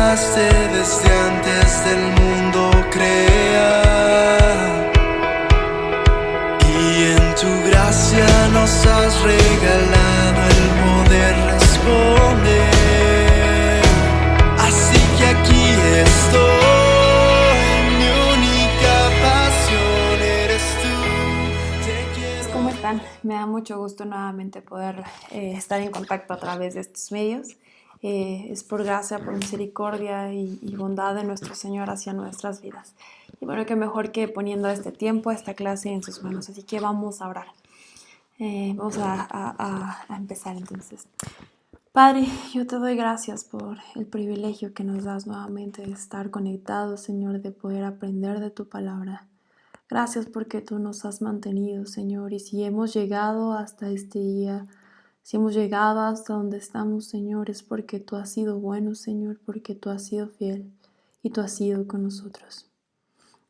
amaste desde antes del mundo crear, y en tu gracia nos has regalado el poder responder. Así que aquí estoy, mi única pasión eres tú. Te quiero. ¿Cómo están? Me da mucho gusto nuevamente poder estar en contacto a través de estos medios. Es por gracia, por misericordia y bondad de nuestro Señor hacia nuestras vidas. Y bueno, qué mejor que poniendo este tiempo, esta clase en sus manos. Así que vamos a orar. Vamos a empezar entonces. Padre, yo te doy gracias por el privilegio que nos das nuevamente de estar conectados, Señor, de poder aprender de tu palabra. Gracias porque tú nos has mantenido, Señor, y si hemos llegado hasta este día, si hemos llegado hasta donde estamos, Señor, es porque tú has sido bueno, Señor, porque tú has sido fiel y tú has sido con nosotros.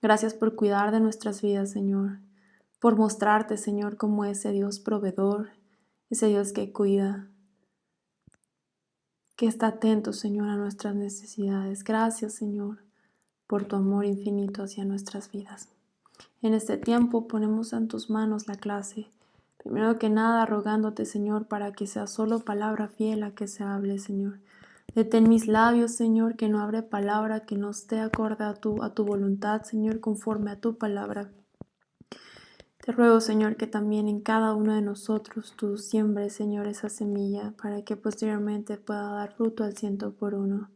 Gracias por cuidar de nuestras vidas, Señor, por mostrarte, Señor, como ese Dios proveedor, ese Dios que cuida, que está atento, Señor, a nuestras necesidades. Gracias, Señor, por tu amor infinito hacia nuestras vidas. En este tiempo ponemos en tus manos la clase. Primero que nada, rogándote, Señor, para que sea solo palabra fiel a que se hable, Señor. Detén mis labios, Señor, que no abre palabra que no esté acorde a tu voluntad, Señor, conforme a tu palabra. Te ruego, Señor, que también en cada uno de nosotros tú siembres, Señor, esa semilla para que posteriormente pueda dar fruto al 100%.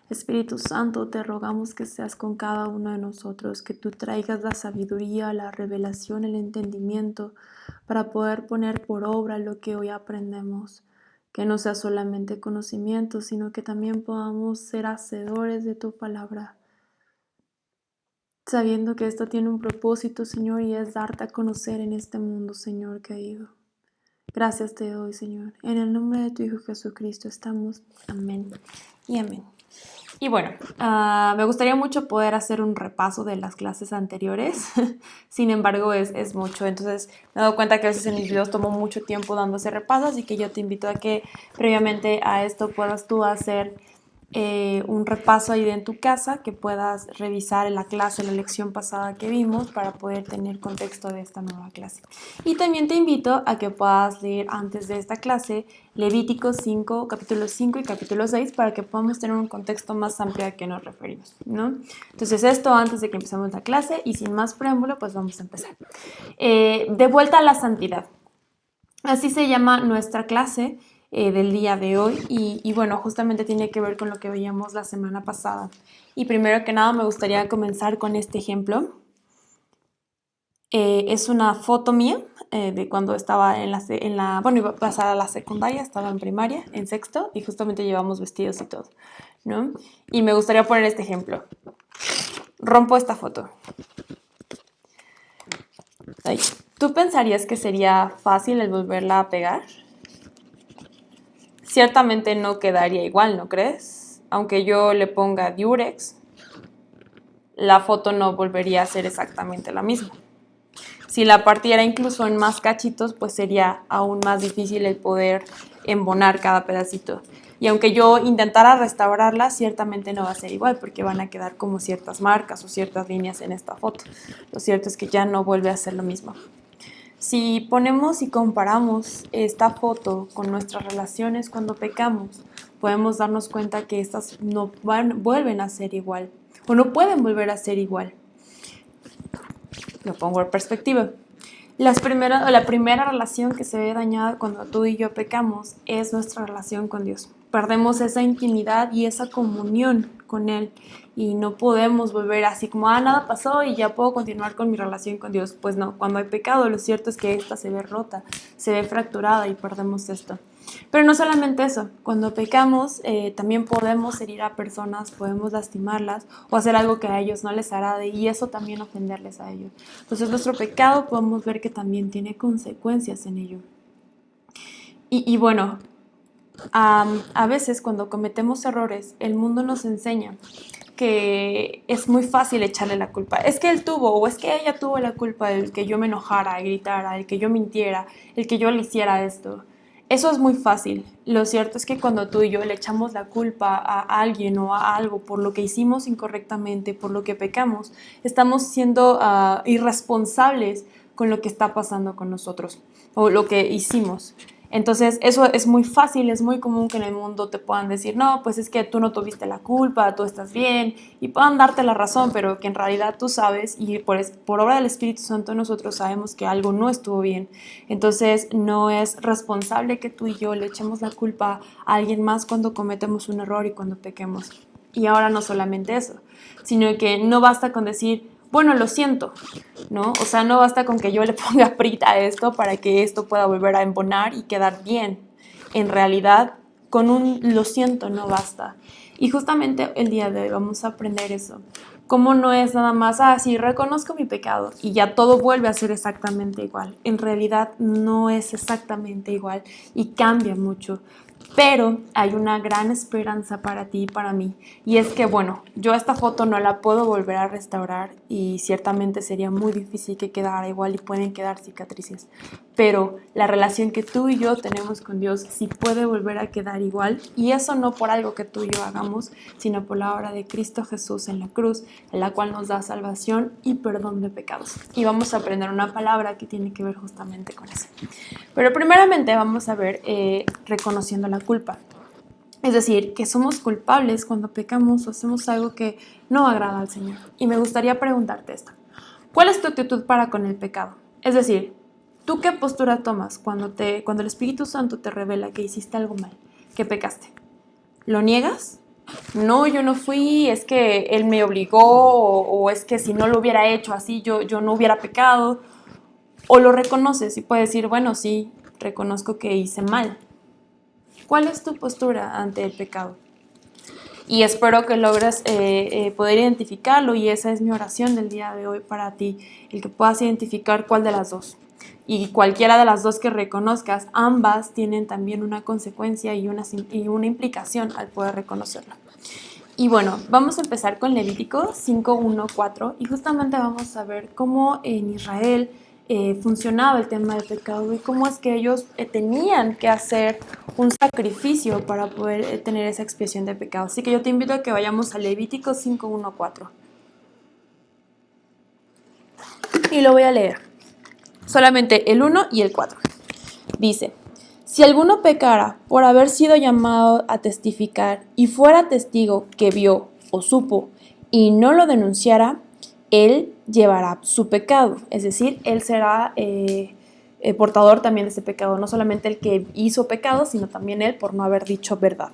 Espíritu Santo, te rogamos que seas con cada uno de nosotros, que tú traigas la sabiduría, la revelación, el entendimiento para poder poner por obra lo que hoy aprendemos. Que no sea solamente conocimiento, sino que también podamos ser hacedores de tu palabra, sabiendo que esto tiene un propósito, Señor, y es darte a conocer en este mundo, Señor querido. Gracias te doy, Señor. En el nombre de tu Hijo Jesucristo estamos. Amén y amén. Y bueno, me gustaría mucho poder hacer un repaso de las clases anteriores. Sin embargo, es mucho. Entonces, me he dado cuenta que a veces en mis videos tomo mucho tiempo dando ese repaso, así que yo te invito a que previamente a esto puedas tú hacer un repaso ahí en tu casa, que puedas revisar la clase, la lección pasada que vimos para poder tener contexto de esta nueva clase. Y también te invito a que puedas leer antes de esta clase Levítico 5, capítulo 5 y capítulo 6 para que podamos tener un contexto más amplio a qué nos referimos, ¿no? Entonces esto antes de que empecemos la clase y sin más preámbulo, pues vamos a empezar. De vuelta a la santidad. Así se llama nuestra clase del día de hoy y bueno, justamente tiene que ver con lo que veíamos la semana pasada. Y primero que nada me gustaría comenzar con este ejemplo. Es una foto mía de cuando estaba bueno, iba a pasar a la secundaria, estaba en primaria, en sexto, y justamente llevamos vestidos y todo, ¿no? Y me gustaría poner este ejemplo. Rompo esta foto. Ay, ¿tú pensarías que sería fácil el volverla a pegar? Ciertamente no quedaría igual, ¿no crees? Aunque yo le ponga Durex, la foto no volvería a ser exactamente la misma. Si la partiera incluso en más cachitos, pues sería aún más difícil el poder embonar cada pedacito. Y aunque yo intentara restaurarla, ciertamente no va a ser igual, porque van a quedar como ciertas marcas o ciertas líneas en esta foto. Lo cierto es que ya no vuelve a ser lo mismo. Si ponemos y comparamos esta foto con nuestras relaciones cuando pecamos, podemos darnos cuenta que estas no vuelven a ser igual o no pueden volver a ser igual. Lo pongo en perspectiva. La primera relación que se ve dañada cuando tú y yo pecamos es nuestra relación con Dios. Perdemos esa intimidad y esa comunión con Él y no podemos volver así como, nada pasó y ya puedo continuar con mi relación con Dios. Pues no, cuando hay pecado lo cierto es que esta se ve rota, se ve fracturada y perdemos esto. Pero no solamente eso, cuando pecamos también podemos herir a personas, podemos lastimarlas o hacer algo que a ellos no les agrade y eso también ofenderles a ellos. Entonces nuestro pecado podemos ver que también tiene consecuencias en ello. Y bueno, a veces cuando cometemos errores, el mundo nos enseña que es muy fácil echarle la culpa. Es que él tuvo o es que ella tuvo la culpa del que yo me enojara, gritara, el que yo mintiera, el que yo le hiciera esto. Eso es muy fácil. Lo cierto es que cuando tú y yo le echamos la culpa a alguien o a algo por lo que hicimos incorrectamente, por lo que pecamos, estamos siendo irresponsables con lo que está pasando con nosotros o lo que hicimos. Entonces, eso es muy fácil, es muy común que en el mundo te puedan decir, no, pues es que tú no tuviste la culpa, tú estás bien, y puedan darte la razón, pero que en realidad tú sabes, y por obra del Espíritu Santo nosotros sabemos que algo no estuvo bien. Entonces, no es responsable que tú y yo le echemos la culpa a alguien más cuando cometemos un error y cuando pequemos. Y ahora no solamente eso, sino que no basta con decir, bueno, lo siento, ¿no? O sea, no basta con que yo le ponga frita a esto para que esto pueda volver a embonar y quedar bien. En realidad, con un lo siento no basta. Y justamente el día de hoy vamos a aprender eso. Cómo no es nada más, sí, reconozco mi pecado y ya todo vuelve a ser exactamente igual. En realidad no es exactamente igual y cambia mucho. Pero hay una gran esperanza para ti y para mí. Y es que, bueno, yo esta foto no la puedo volver a restaurar y ciertamente sería muy difícil que quedara igual y pueden quedar cicatrices. Pero la relación que tú y yo tenemos con Dios sí puede volver a quedar igual. Y eso no por algo que tú y yo hagamos, sino por la obra de Cristo Jesús en la cruz, en la cual nos da salvación y perdón de pecados. Y vamos a aprender una palabra que tiene que ver justamente con eso. Pero primeramente vamos a ver reconociendo la culpa. Es decir, que somos culpables cuando pecamos o hacemos algo que no agrada al Señor. Y me gustaría preguntarte esto. ¿Cuál es tu actitud para con el pecado? Es decir, ¿tú qué postura tomas cuando el Espíritu Santo te revela que hiciste algo mal, que pecaste? ¿Lo niegas? No, yo no fui, es que Él me obligó o es que si no lo hubiera hecho así yo no hubiera pecado. O lo reconoces y puedes decir, bueno, sí, reconozco que hice mal. ¿Cuál es tu postura ante el pecado? Y espero que logres poder identificarlo y esa es mi oración del día de hoy para ti, el que puedas identificar cuál de las dos. Y cualquiera de las dos que reconozcas, ambas tienen también una consecuencia y una implicación al poder reconocerlo. Y bueno, vamos a empezar con Levítico 5:1-4 y justamente vamos a ver cómo en Israel funcionaba el tema del pecado y cómo es que ellos tenían que hacer un sacrificio para poder tener esa expiación de pecado. Así que yo te invito a que vayamos a Levítico 5:1-4. Y lo voy a leer. Solamente el 1 y el 4. Dice: si alguno pecara por haber sido llamado a testificar y fuera testigo que vio o supo y no lo denunciara, él llevará su pecado. Es decir, él será portador también de ese pecado. No solamente el que hizo pecado, sino también él por no haber dicho verdad.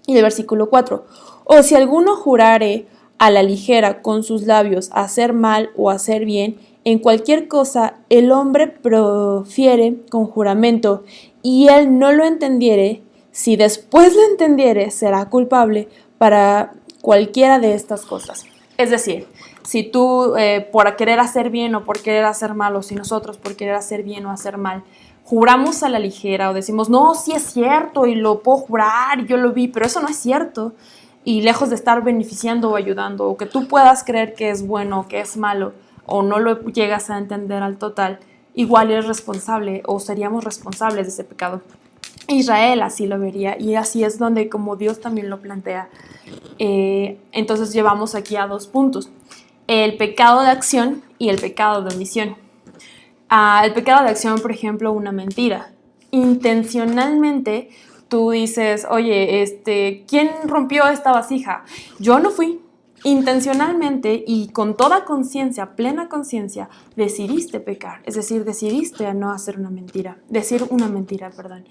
Y el versículo 4. O si alguno jurare a la ligera con sus labios hacer mal o hacer bien, en cualquier cosa el hombre profiere con juramento y él no lo entendiere, si después lo entendiere, será culpable para cualquiera de estas cosas. Es decir, si tú por querer hacer bien o por querer hacer mal, o si nosotros por querer hacer bien o hacer mal, juramos a la ligera o decimos, no, sí es cierto y lo puedo jurar y yo lo vi, pero eso no es cierto. Y lejos de estar beneficiando o ayudando, o que tú puedas creer que es bueno o que es malo, o no lo llegas a entender al total, igual eres responsable o seríamos responsables de ese pecado. Israel así lo vería y así es donde como Dios también lo plantea. Entonces llevamos aquí a 2 puntos. El pecado de acción y el pecado de omisión. El pecado de acción, por ejemplo, una mentira. Intencionalmente tú dices, oye, ¿quién rompió esta vasija? Yo no fui. Intencionalmente y con toda conciencia, plena conciencia, decidiste pecar. Es decir, decidiste no hacer una mentira, decir una mentira, perdón.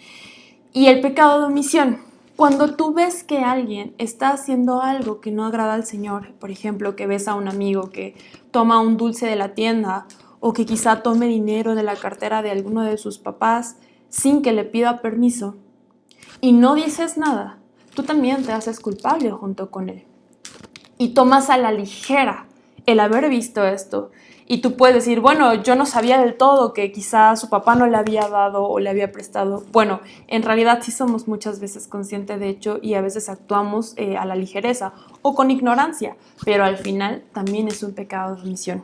Y el pecado de omisión. Cuando tú ves que alguien está haciendo algo que no agrada al Señor, por ejemplo, que ves a un amigo que toma un dulce de la tienda o que quizá tome dinero de la cartera de alguno de sus papás sin que le pida permiso y no dices nada, tú también te haces culpable junto con él. Y tomas a la ligera el haber visto esto. Y tú puedes decir, bueno, yo no sabía del todo que quizá su papá no le había dado o le había prestado. Bueno, en realidad sí somos muchas veces conscientes de hecho y a veces actuamos a la ligereza o con ignorancia, pero al final también es un pecado de omisión.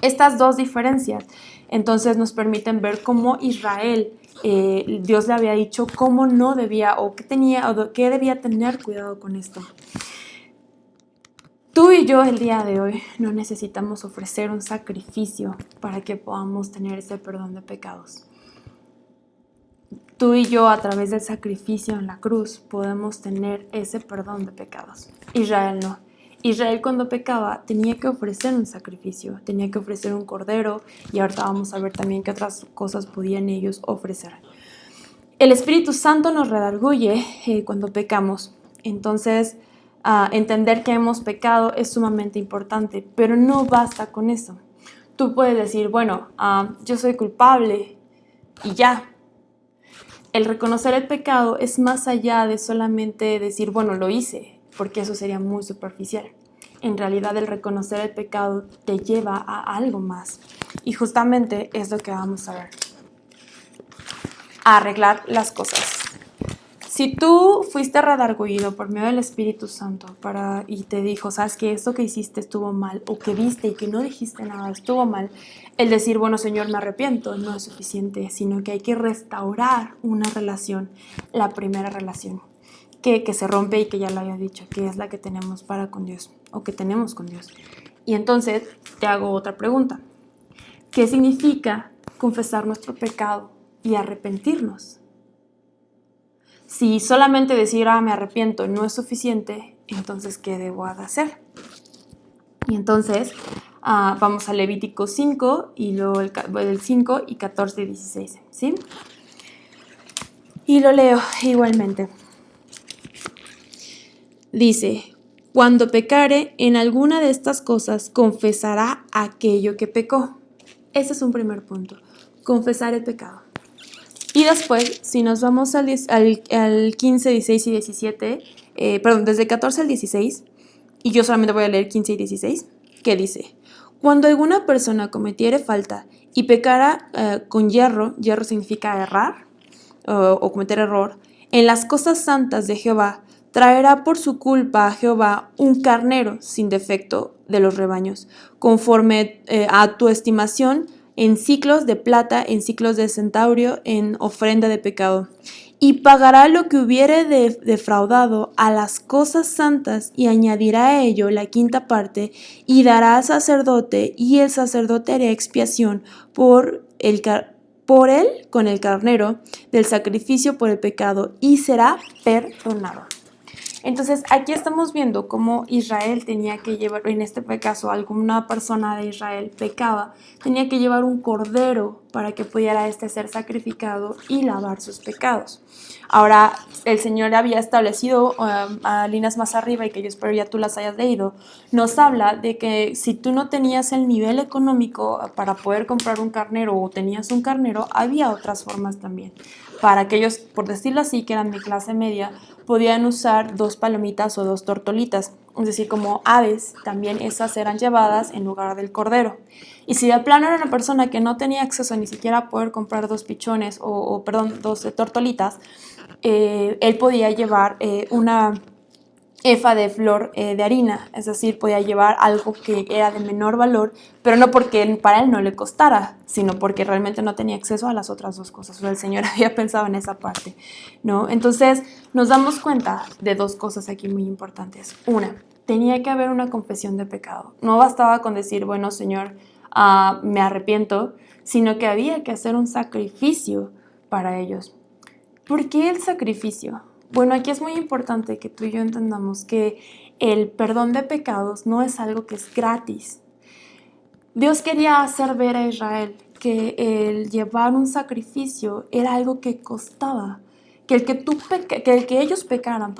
Estas dos diferencias Entonces nos permiten ver cómo Israel, Dios le había dicho cómo no debía o qué tenía o qué debía tener cuidado con esto. Tú y yo el día de hoy no necesitamos ofrecer un sacrificio para que podamos tener ese perdón de pecados. Tú y yo a través del sacrificio en la cruz podemos tener ese perdón de pecados. Israel no. Israel cuando pecaba tenía que ofrecer un sacrificio, tenía que ofrecer un cordero y ahorita vamos a ver también qué otras cosas podían ellos ofrecer. El Espíritu Santo nos redarguye cuando pecamos. Entonces, entender que hemos pecado es sumamente importante, pero no basta con eso. Tú puedes decir, bueno, yo soy culpable y ya. El reconocer el pecado es más allá de solamente decir, bueno, lo hice, porque eso sería muy superficial. En realidad, el reconocer el pecado te lleva a algo más. Y justamente es lo que vamos a ver. A arreglar las cosas. Si tú fuiste redarguido por medio del Espíritu Santo y te dijo, sabes que esto que hiciste estuvo mal, o que viste y que no dijiste nada estuvo mal, el decir, bueno, Señor, me arrepiento, no es suficiente, sino que hay que restaurar una relación, la primera relación, que se rompe y que ya lo había dicho, que es la que tenemos para con Dios, o que tenemos con Dios. Y entonces te hago otra pregunta. ¿Qué significa confesar nuestro pecado y arrepentirnos? Si solamente decir, me arrepiento no es suficiente, entonces, ¿qué debo de hacer? Y entonces, vamos a Levítico 5, y luego el 5 y 14 y 16, ¿sí? Y lo leo igualmente. Dice, cuando pecare en alguna de estas cosas, confesará aquello que pecó. Ese es un primer punto, confesar el pecado. Y después, si nos vamos al 15, 16 y 17, desde el 14 al 16, y yo solamente voy a leer 15 y 16, que dice, cuando alguna persona cometiere falta y pecara con yerro significa errar o cometer error, en las cosas santas de Jehová, traerá por su culpa a Jehová un carnero sin defecto de los rebaños, conforme a tu estimación, en ciclos de plata, en ciclos de centaurio, en ofrenda de pecado. Y pagará lo que hubiere defraudado a las cosas santas, y añadirá a ello la quinta parte, y dará al sacerdote, y el sacerdote hará expiación por él con el carnero del sacrificio por el pecado, y será perdonado. Entonces, aquí estamos viendo cómo Israel tenía que llevar, en este caso, alguna persona de Israel pecaba, tenía que llevar un cordero para que pudiera ser sacrificado y lavar sus pecados. Ahora, el Señor había establecido a líneas más arriba, y que yo espero ya tú las hayas leído, nos habla de que si tú no tenías el nivel económico para poder comprar un carnero o tenías un carnero, había otras formas también. Para aquellos, por decirlo así, que eran de clase media, podían usar 2 palomitas o 2 tortolitas, es decir, como aves, también esas eran llevadas en lugar del cordero. Y si de plano era una persona que no tenía acceso ni siquiera a poder comprar 2 pichones o 2 tortolitas, él podía llevar una efa de flor de harina, es decir, podía llevar algo que era de menor valor, pero no porque para él no le costara, sino porque realmente no tenía acceso a las otras 2 cosas. O sea, el Señor había pensado en esa parte, ¿no? Entonces, nos damos cuenta de 2 cosas aquí muy importantes. Una, tenía que haber una confesión de pecado. No bastaba con decir, bueno, Señor, me arrepiento, sino que había que hacer un sacrificio para ellos. ¿Por qué el sacrificio? Bueno, aquí es muy importante que tú y yo entendamos que el perdón de pecados no es algo que es gratis. Dios quería hacer ver a Israel que el llevar un sacrificio era algo que costaba, que el que ellos pecaran,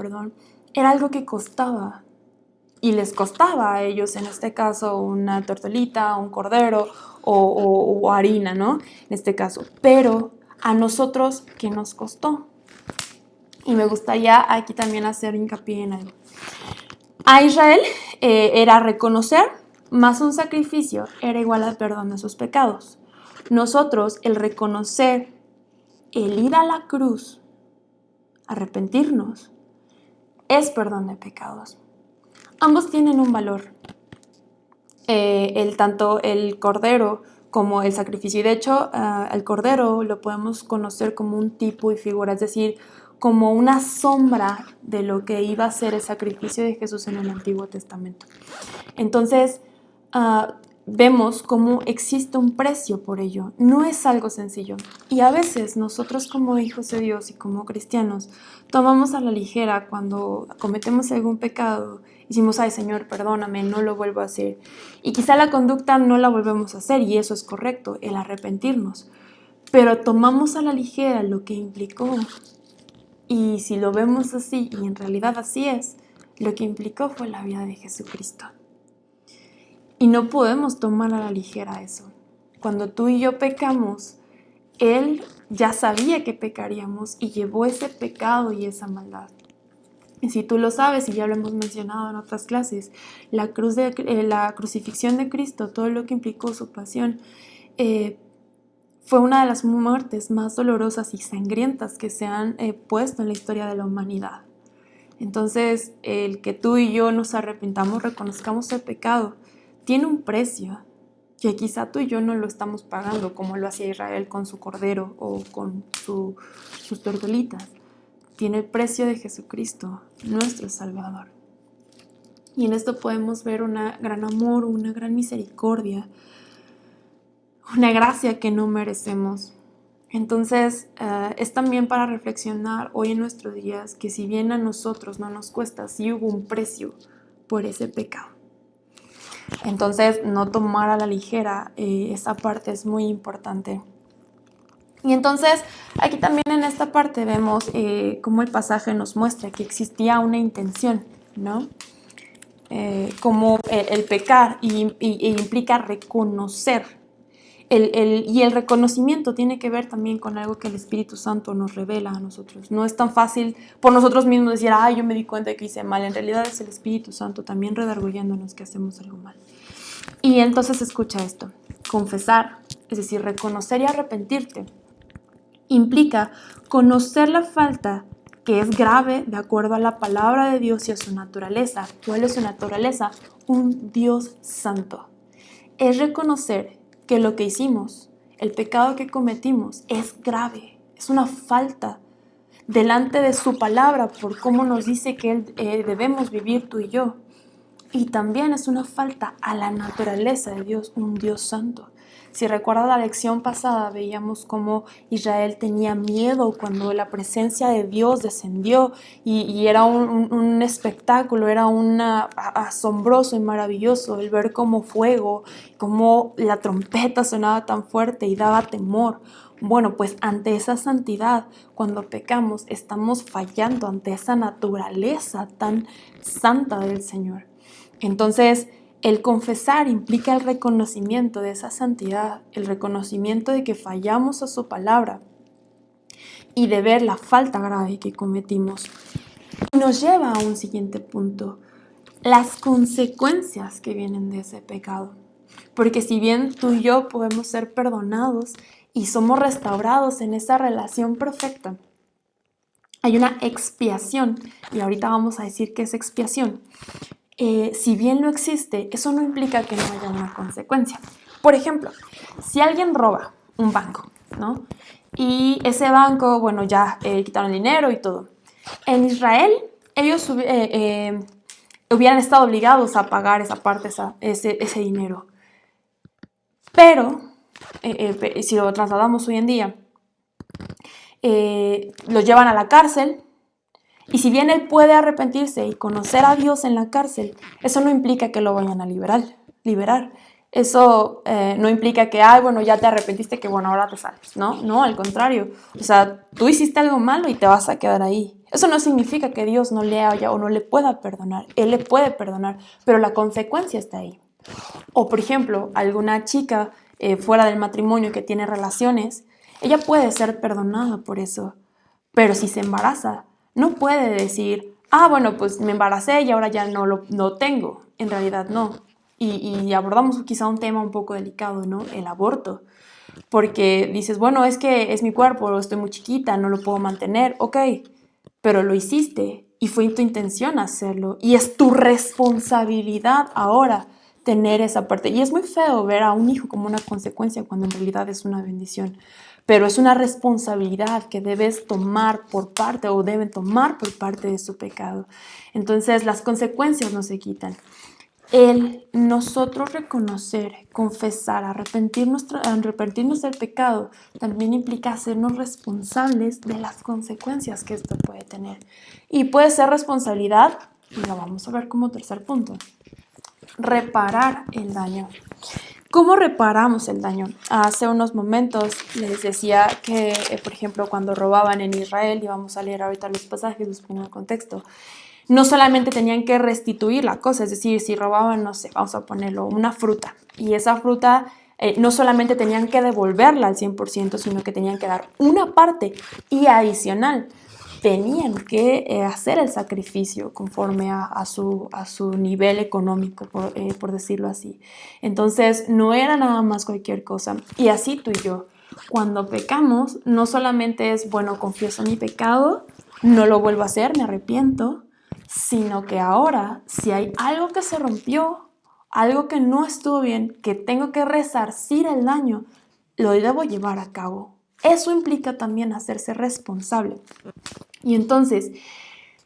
era algo que costaba. Y les costaba a ellos, en este caso, una tortolita, un cordero o harina, ¿no? En este caso. Pero a nosotros, ¿qué nos costó? Y me gustaría aquí también hacer hincapié en algo. A Israel era reconocer, más un sacrificio era igual al perdón de sus pecados. Nosotros, el reconocer, el ir a la cruz, arrepentirnos, es perdón de pecados. Ambos tienen un valor. Tanto el cordero como el sacrificio. Y de hecho, el cordero lo podemos conocer como un tipo y figura, es decir, como una sombra de lo que iba a ser el sacrificio de Jesús en el Antiguo Testamento. Entonces, vemos cómo existe un precio por ello. No es algo sencillo. Y a veces nosotros como hijos de Dios y como cristianos tomamos a la ligera cuando cometemos algún pecado. Decimos, ay Señor, perdóname, no lo vuelvo a hacer. Y quizá la conducta no la volvemos a hacer y eso es correcto, el arrepentirnos. Pero tomamos a la ligera lo que implicó. Y si lo vemos así, y en realidad así es, lo que implicó fue la vida de Jesucristo. Y no podemos tomar a la ligera eso. Cuando tú y yo pecamos, Él ya sabía que pecaríamos y llevó ese pecado y esa maldad. Y si tú lo sabes, y ya lo hemos mencionado en otras clases, la crucifixión de Cristo, todo lo que implicó su pasión, fue una de las muertes más dolorosas y sangrientas que se han puesto en la historia de la humanidad. Entonces, el que tú y yo nos arrepintamos, reconozcamos el pecado, tiene un precio que quizá tú y yo no lo estamos pagando como lo hacía Israel con su cordero o con sus tortolitas. Tiene el precio de Jesucristo, nuestro Salvador. Y en esto podemos ver un gran amor, una gran misericordia, una gracia que no merecemos. Entonces, es también para reflexionar hoy en nuestros días que si bien a nosotros no nos cuesta, sí hubo un precio por ese pecado. Entonces, no tomar a la ligera, esa parte es muy importante. Y entonces, aquí también en esta parte vemos cómo el pasaje nos muestra que existía una intención, ¿no? Como el pecar implica reconocer. Y el reconocimiento tiene que ver también con algo que el Espíritu Santo nos revela a nosotros. No es tan fácil por nosotros mismos decir, yo me di cuenta de que hice mal. En realidad es el Espíritu Santo también redarguyéndonos que hacemos algo mal. Y entonces escucha esto. Confesar, es decir, reconocer y arrepentirte, implica conocer la falta que es grave de acuerdo a la palabra de Dios y a su naturaleza. ¿Cuál es su naturaleza? Un Dios santo. Es reconocer que lo que hicimos, el pecado que cometimos, es grave, es una falta delante de su palabra por cómo nos dice que debemos vivir tú y yo. Y también es una falta a la naturaleza de Dios, un Dios santo. Si recuerdas la lección pasada, veíamos cómo Israel tenía miedo cuando la presencia de Dios descendió y era un espectáculo, era asombroso y maravilloso el ver cómo fuego, cómo la trompeta sonaba tan fuerte y daba temor. Bueno, pues ante esa santidad, cuando pecamos, estamos fallando ante esa naturaleza tan santa del Señor. Entonces, el confesar implica el reconocimiento de esa santidad, el reconocimiento de que fallamos a su palabra y de ver la falta grave que cometimos. Y nos lleva a un siguiente punto, las consecuencias que vienen de ese pecado. Porque si bien tú y yo podemos ser perdonados y somos restaurados en esa relación perfecta, hay una expiación, y ahorita vamos a decir qué es expiación. Si bien no existe, eso no implica que no haya una consecuencia. Por ejemplo, si alguien roba un banco, ¿no? Y ese banco, bueno, ya quitaron el dinero y todo. En Israel, ellos hubieran estado obligados a pagar esa parte, ese dinero. Pero, si lo trasladamos hoy en día, lo llevan a la cárcel. Y si bien él puede arrepentirse y conocer a Dios en la cárcel, eso no implica que lo vayan a liberar. Eso no implica que, bueno, ya te arrepentiste, que bueno, ahora te sales. No, al contrario. O sea, tú hiciste algo malo y te vas a quedar ahí. Eso no significa que Dios no le haya o no le pueda perdonar. Él le puede perdonar, pero la consecuencia está ahí. O, por ejemplo, alguna chica fuera del matrimonio que tiene relaciones, ella puede ser perdonada por eso. Pero si se embaraza, no puede decir, bueno, pues me embaracé y ahora ya no lo tengo. En realidad no. Y abordamos quizá un tema un poco delicado, ¿no? El aborto. Porque dices, bueno, es que es mi cuerpo, estoy muy chiquita, no lo puedo mantener. Ok, pero lo hiciste y fue tu intención hacerlo. Y es tu responsabilidad ahora tener esa parte. Y es muy feo ver a un hijo como una consecuencia cuando en realidad es una bendición. Pero es una responsabilidad que debes tomar por parte o deben tomar por parte de su pecado. Entonces las consecuencias no se quitan. Nosotros reconocer, confesar, arrepentirnos del pecado también implica hacernos responsables de las consecuencias que esto puede tener. Y puede ser responsabilidad, y lo vamos a ver como tercer punto, reparar el daño. ¿Cómo reparamos el daño? Hace unos momentos les decía que, por ejemplo, cuando robaban en Israel, y vamos a leer ahorita los pasajes, los pongo en contexto, no solamente tenían que restituir la cosa, es decir, si robaban, no sé, vamos a ponerlo, una fruta, y esa fruta no solamente tenían que devolverla al 100%, sino que tenían que dar una parte y adicional. Tenían que hacer el sacrificio conforme a su nivel económico, por decirlo así. Entonces, no era nada más cualquier cosa. Y así tú y yo, cuando pecamos, no solamente es, bueno, confieso mi pecado, no lo vuelvo a hacer, me arrepiento, sino que ahora, si hay algo que se rompió, algo que no estuvo bien, que tengo que resarcir el daño, lo debo llevar a cabo. Eso implica también hacerse responsable. Y entonces,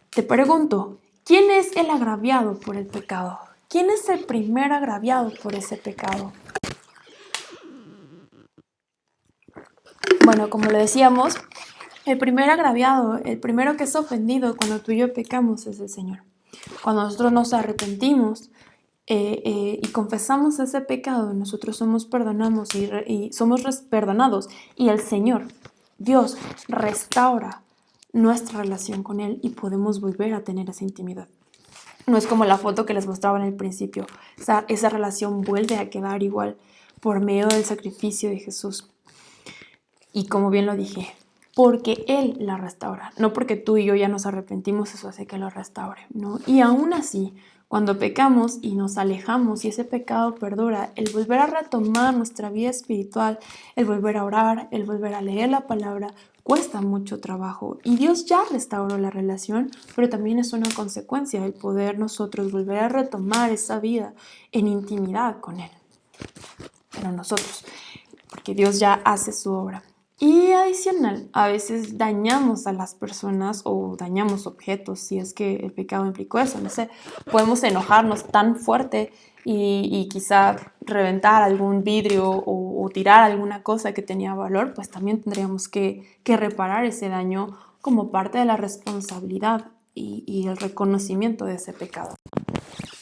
te pregunto, ¿quién es el agraviado por el pecado? ¿Quién es el primer agraviado por ese pecado? Bueno, como lo decíamos, el primer agraviado, el primero que es ofendido cuando tú y yo pecamos es el Señor. Cuando nosotros nos arrepentimos y confesamos ese pecado, nosotros somos perdonados y somos perdonados. Y el Señor, Dios, restaura nuestra relación con Él y podemos volver a tener esa intimidad. No es como la foto que les mostraba en el principio. Esa relación vuelve a quedar igual por medio del sacrificio de Jesús. Y como bien lo dije, porque Él la restaura, no porque tú y yo ya nos arrepentimos, eso hace que lo restaure, ¿no? Y aún así, cuando pecamos y nos alejamos y ese pecado perdura, el volver a retomar nuestra vida espiritual, el volver a orar, el volver a leer la palabra, cuesta mucho trabajo. Y Dios ya restauró la relación, pero también es una consecuencia el poder nosotros volver a retomar esa vida en intimidad con Él. Pero nosotros, porque Dios ya hace su obra. Y adicional, a veces dañamos a las personas o dañamos objetos, si es que el pecado implicó eso, no sé, podemos enojarnos tan fuerte y quizá reventar algún vidrio o tirar alguna cosa que tenía valor, pues también tendríamos que reparar ese daño como parte de la responsabilidad y el reconocimiento de ese pecado.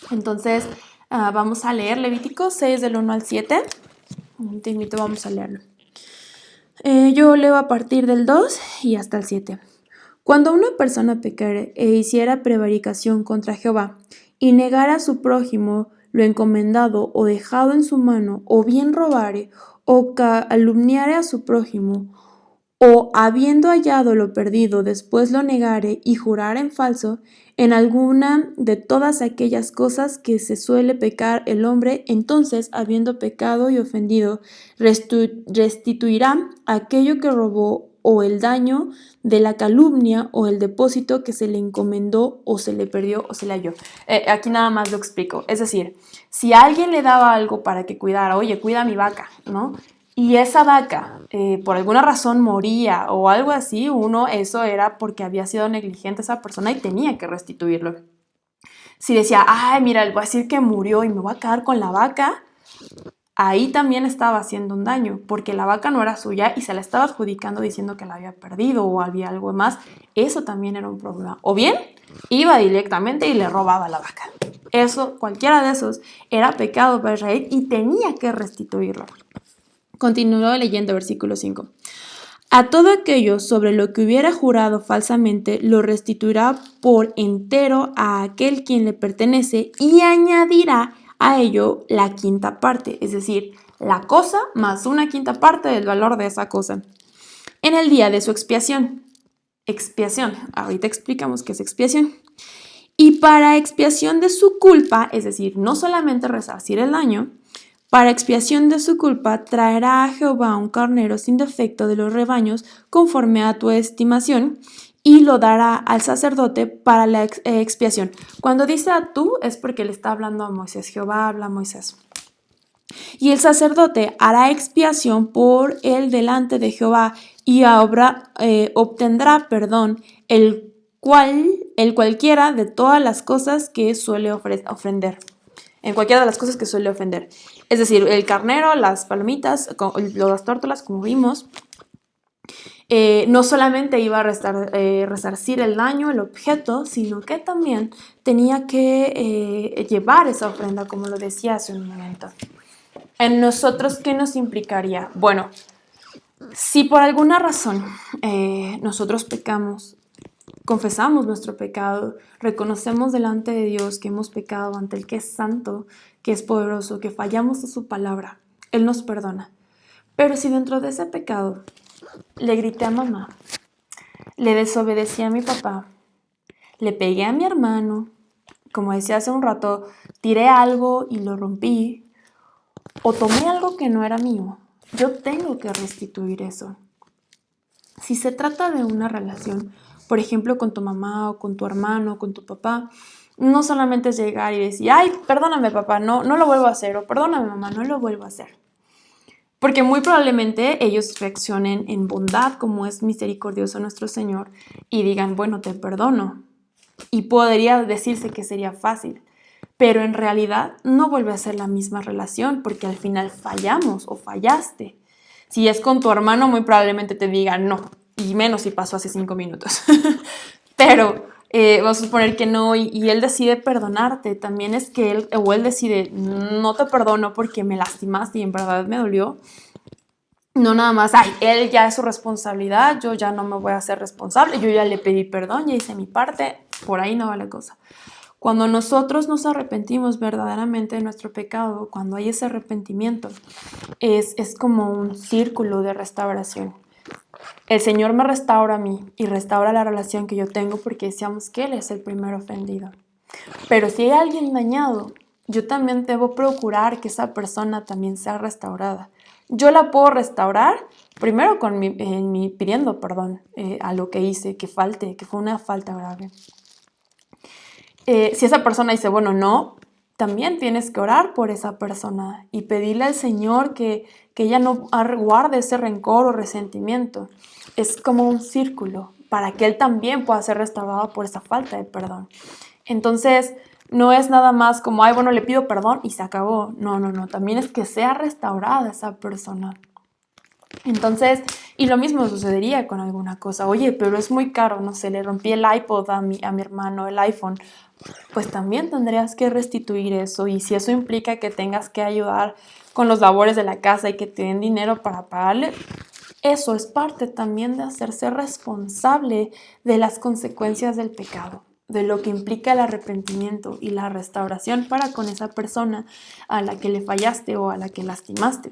Entonces, vamos a leer Levítico 6 del 1 al 7. Te invito, vamos a leerlo. Yo leo a partir del 2 y hasta el 7. Cuando una persona pecare e hiciera prevaricación contra Jehová y negara a su prójimo lo encomendado o dejado en su mano, o bien robare o calumniare a su prójimo, o habiendo hallado lo perdido después lo negare y jurare en falso, en alguna de todas aquellas cosas que se suele pecar el hombre, entonces, habiendo pecado y ofendido, restituirá aquello que robó, o el daño de la calumnia, o el depósito que se le encomendó, o se le perdió, o se le halló. Aquí nada más lo explico. Es decir, si alguien le daba algo para que cuidara, oye, cuida mi vaca, ¿no? Y esa vaca, por alguna razón moría o algo así, eso era porque había sido negligente esa persona y tenía que restituirlo. Si decía, ay, mira, le voy a decir que murió y me voy a quedar con la vaca, ahí también estaba haciendo un daño, porque la vaca no era suya y se la estaba adjudicando diciendo que la había perdido o había algo más. Eso también era un problema. O bien, iba directamente y le robaba la vaca. Eso, cualquiera de esos, era pecado para Israel y tenía que restituirlo. Continuó leyendo versículo 5. A todo aquello sobre lo que hubiera jurado falsamente, lo restituirá por entero a aquel quien le pertenece y añadirá a ello la quinta parte, es decir, la cosa más una quinta parte del valor de esa cosa, en el día de su expiación. Expiación, ahorita explicamos qué es expiación. Y para expiación de su culpa, es decir, no solamente resarcir el daño, para expiación de su culpa traerá a Jehová un carnero sin defecto de los rebaños, conforme a tu estimación, y lo dará al sacerdote para la expiación. Cuando dice a tú es porque le está hablando a Moisés. Jehová habla a Moisés. Y el sacerdote hará expiación por él delante de Jehová y obtendrá perdón, el cualquiera de todas las cosas que suele ofender. En cualquiera de las cosas que suele ofender. Es decir, el carnero, las palomitas, las tórtolas, como vimos, no solamente iba a resarcir el daño, el objeto, sino que también tenía que llevar esa ofrenda, como lo decía hace un momento. ¿En nosotros qué nos implicaría? Bueno, si por alguna razón nosotros pecamos, confesamos nuestro pecado, reconocemos delante de Dios que hemos pecado ante el que es santo, que es poderoso, que fallamos a su palabra, Él nos perdona. Pero si dentro de ese pecado le grité a mamá, le desobedecí a mi papá, le pegué a mi hermano, como decía hace un rato, tiré algo y lo rompí, o tomé algo que no era mío, yo tengo que restituir eso. Si se trata de una relación, por ejemplo, con tu mamá o con tu hermano o con tu papá, no solamente es llegar y decir, ay, perdóname papá, no lo vuelvo a hacer, o perdóname mamá, no lo vuelvo a hacer. Porque muy probablemente ellos reaccionen en bondad, como es misericordioso nuestro Señor, y digan, bueno, te perdono. Y podría decirse que sería fácil, pero en realidad no vuelve a ser la misma relación, porque al final fallamos o fallaste. Si es con tu hermano, muy probablemente te digan no, y menos si pasó hace 5 minutos. Pero vamos a suponer que no, y él decide perdonarte. También es que él decide, no te perdono porque me lastimaste y en verdad me dolió. No nada más, ay, él ya es su responsabilidad, yo ya no me voy a hacer responsable, yo ya le pedí perdón, ya hice mi parte, por ahí no va la cosa. Cuando nosotros nos arrepentimos verdaderamente de nuestro pecado, cuando hay ese arrepentimiento, es como un círculo de restauración. El Señor me restaura a mí y restaura la relación que yo tengo porque decíamos que Él es el primer ofendido. Pero si hay alguien dañado, yo también debo procurar que esa persona también sea restaurada. Yo la puedo restaurar primero pidiendo perdón a lo que hice, que fue una falta grave. Si esa persona dice, bueno, no, también tienes que orar por esa persona y pedirle al Señor que ella no guarde ese rencor o resentimiento. Es como un círculo para que Él también pueda ser restaurado por esa falta de perdón. Entonces, no es nada más como, ay, bueno, le pido perdón y se acabó. No, también es que sea restaurada esa persona. Entonces, y lo mismo sucedería con alguna cosa. Oye, pero es muy caro, no sé, le rompí el iPod a mi hermano, el iPhone. Pues también tendrías que restituir eso. Y si eso implica que tengas que ayudar con los labores de la casa y que te den dinero para pagarle, eso es parte también de hacerse responsable de las consecuencias del pecado, de lo que implica el arrepentimiento y la restauración para con esa persona a la que le fallaste o a la que lastimaste.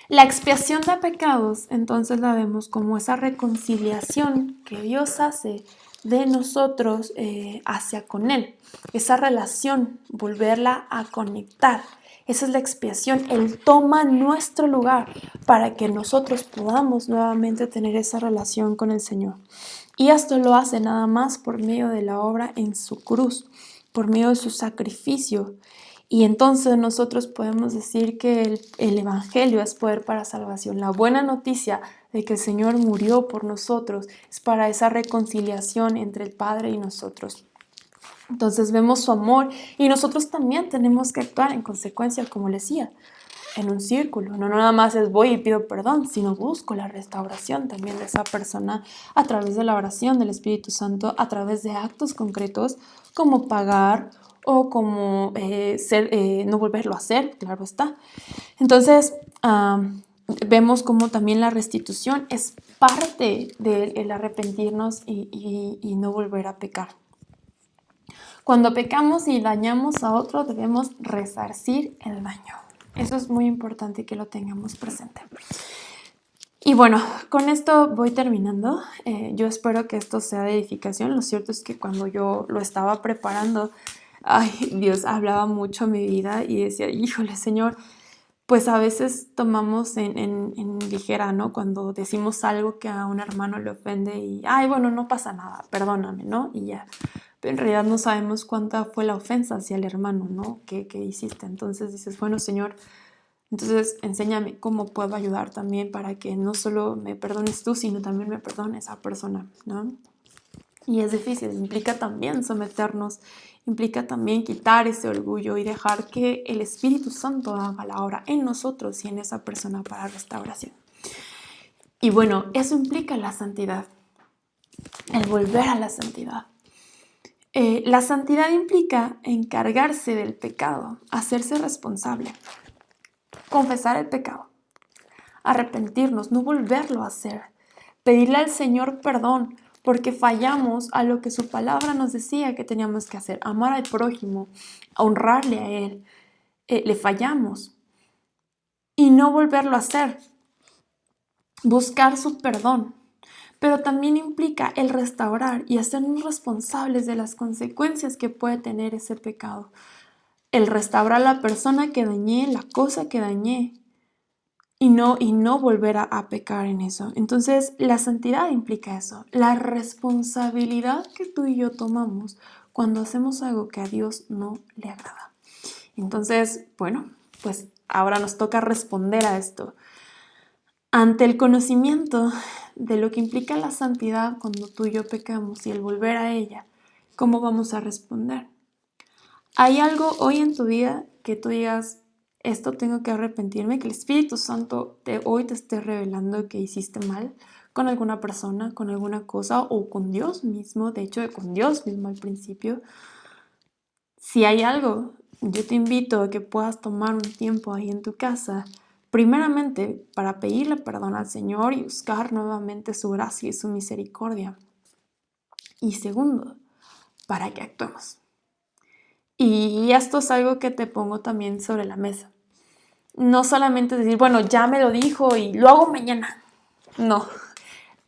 La expiación de pecados, entonces la vemos como esa reconciliación que Dios hace de nosotros hacia con Él. Esa relación, volverla a conectar. Esa es la expiación. Él toma nuestro lugar para que nosotros podamos nuevamente tener esa relación con el Señor. Y esto lo hace nada más por medio de la obra en su cruz, por medio de su sacrificio. Y entonces nosotros podemos decir que el Evangelio es poder para salvación. La buena noticia de que el Señor murió por nosotros es para esa reconciliación entre el Padre y nosotros. Entonces vemos su amor y nosotros también tenemos que actuar en consecuencia, como les decía, en un círculo. No nada más es voy y pido perdón, sino busco la restauración también de esa persona a través de la oración del Espíritu Santo, a través de actos concretos como pagar o como no volverlo a hacer, claro está. Entonces, vemos como también la restitución es parte del arrepentirnos y no volver a pecar. Cuando pecamos y dañamos a otro, debemos resarcir el daño. Eso es muy importante que lo tengamos presente. Y bueno, con esto voy terminando. Yo espero que esto sea de edificación. Lo cierto es que cuando yo lo estaba preparando, ay, Dios hablaba mucho a mi vida y decía, híjole, Señor, pues a veces tomamos en ligera, ¿no? Cuando decimos algo que a un hermano le ofende y, ay, bueno, no pasa nada, perdóname, ¿no? Y ya. Pero en realidad no sabemos cuánta fue la ofensa hacia el hermano, ¿no? ¿Qué hiciste? Entonces dices, bueno, Señor, entonces enséñame cómo puedo ayudar también para que no solo me perdones tú, sino también me perdone esa persona, ¿no? Y es difícil, implica también someternos, implica también quitar ese orgullo y dejar que el Espíritu Santo haga la obra en nosotros y en esa persona para restauración. Y bueno, eso implica la santidad, el volver a la santidad. La santidad implica encargarse del pecado, hacerse responsable, confesar el pecado, arrepentirnos, no volverlo a hacer, pedirle al Señor perdón porque fallamos a lo que su palabra nos decía que teníamos que hacer, amar al prójimo, honrarle a Él, le fallamos y no volverlo a hacer, buscar su perdón. Pero también implica el restaurar y hacernos responsables de las consecuencias que puede tener ese pecado. El restaurar a la persona que dañé, la cosa que dañé, y no volver a pecar en eso. Entonces, la santidad implica eso, la responsabilidad que tú y yo tomamos cuando hacemos algo que a Dios no le agrada. Entonces, bueno, pues ahora nos toca responder a esto. Ante el conocimiento de lo que implica la santidad cuando tú y yo pecamos y el volver a ella, ¿cómo vamos a responder? ¿Hay algo hoy en tu vida que tú digas, esto tengo que arrepentirme, que el Espíritu Santo hoy te esté revelando que hiciste mal con alguna persona, con alguna cosa o con Dios mismo? De hecho, con Dios mismo al principio. Si hay algo, yo te invito a que puedas tomar un tiempo ahí en tu casa, primeramente para pedirle perdón al Señor y buscar nuevamente su gracia y su misericordia. Y segundo, para que actuemos. Y esto es algo que te pongo también sobre la mesa. No solamente decir, bueno, ya me lo dijo y lo hago mañana. No,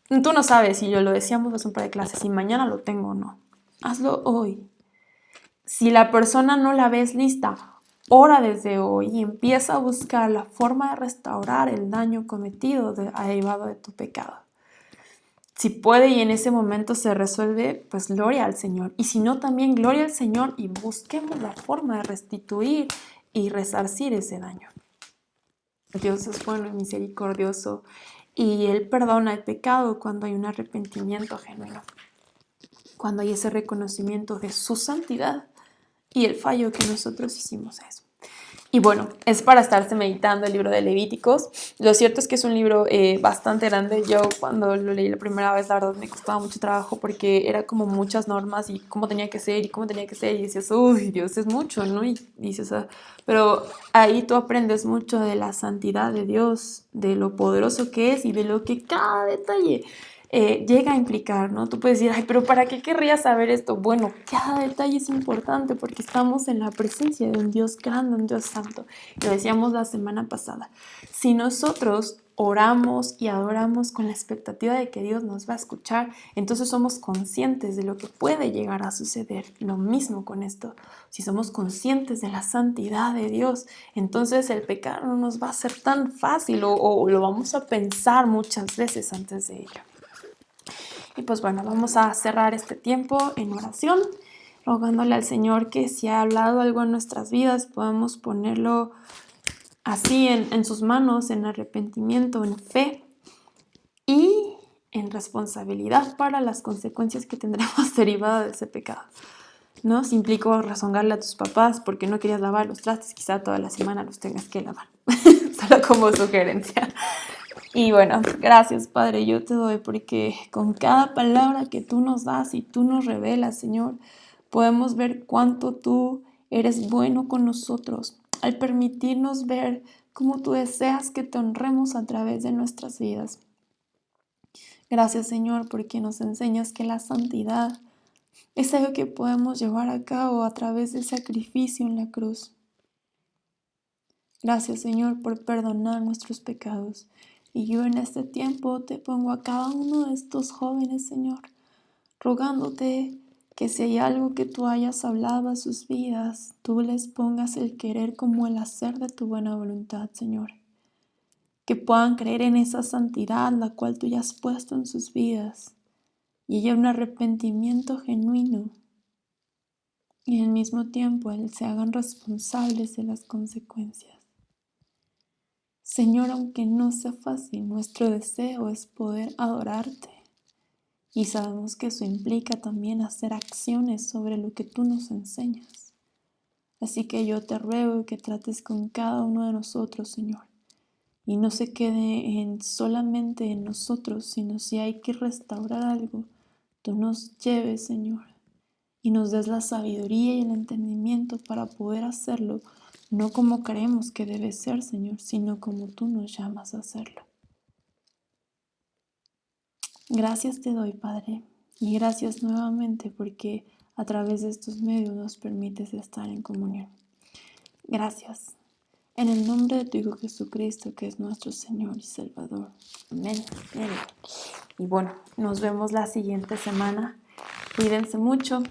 tú no sabes, y yo lo decíamos hace un par de clases, si mañana lo tengo o no. Hazlo hoy. Si la persona no la ves lista, ora desde hoy y empieza a buscar la forma de restaurar el daño cometido derivado de tu pecado. Si puede y en ese momento se resuelve, pues gloria al Señor. Y si no, también gloria al Señor y busquemos la forma de restituir y resarcir ese daño. Dios es bueno y misericordioso y Él perdona el pecado cuando hay un arrepentimiento genuino, cuando hay ese reconocimiento de su santidad y el fallo que nosotros hicimos a eso. Y bueno, es para estarse meditando el libro de Levíticos. Lo cierto es que es un libro bastante grande. Yo cuando lo leí la primera vez, la verdad me costaba mucho trabajo porque era como muchas normas y cómo tenía que ser y cómo tenía que ser. Y decías, uy, Dios, es mucho, ¿no? Y dices, pero ahí tú aprendes mucho de la santidad de Dios, de lo poderoso que es y de lo que cada detalle llega a implicar, ¿no? Tú puedes decir, ay, pero ¿para qué querrías saber esto? Bueno, cada detalle es importante porque estamos en la presencia de un Dios grande, un Dios santo. Lo decíamos la semana pasada. Si nosotros oramos y adoramos con la expectativa de que Dios nos va a escuchar, entonces somos conscientes de lo que puede llegar a suceder. Lo mismo con esto. Si somos conscientes de la santidad de Dios, entonces el pecado no nos va a ser tan fácil o lo vamos a pensar muchas veces antes de ello. Y pues bueno, vamos a cerrar este tiempo en oración, rogándole al Señor que si ha hablado algo en nuestras vidas, podamos ponerlo así en sus manos, en arrepentimiento, en fe y en responsabilidad para las consecuencias que tendremos derivadas de ese pecado. ¿No? Si implicó rezongarle a tus papás porque no querías lavar los trastes, quizá toda la semana los tengas que lavar. Solo como sugerencia. Y bueno, gracias Padre, yo te doy porque con cada palabra que tú nos das y tú nos revelas, Señor, podemos ver cuánto tú eres bueno con nosotros al permitirnos ver cómo tú deseas que te honremos a través de nuestras vidas. Gracias, Señor, porque nos enseñas que la santidad es algo que podemos llevar a cabo a través del sacrificio en la cruz. Gracias, Señor, por perdonar nuestros pecados. Y yo en este tiempo te pongo a cada uno de estos jóvenes, Señor, rogándote que si hay algo que tú hayas hablado a sus vidas, tú les pongas el querer como el hacer de tu buena voluntad, Señor. Que puedan creer en esa santidad la cual tú ya has puesto en sus vidas y haya un arrepentimiento genuino y al mismo tiempo se hagan responsables de las consecuencias. Señor, aunque no sea fácil, nuestro deseo es poder adorarte y sabemos que eso implica también hacer acciones sobre lo que tú nos enseñas. Así que yo te ruego que trates con cada uno de nosotros, Señor, y no se quede solamente en nosotros, sino si hay que restaurar algo, tú nos lleves, Señor, y nos des la sabiduría y el entendimiento para poder hacerlo, no como creemos que debe ser, Señor, sino como tú nos llamas a hacerlo. Gracias te doy, Padre, y gracias nuevamente porque a través de estos medios nos permites estar en comunión. Gracias. En el nombre de tu Hijo Jesucristo, que es nuestro Señor y Salvador. Amén. Amén. Y bueno, nos vemos la siguiente semana. Cuídense mucho.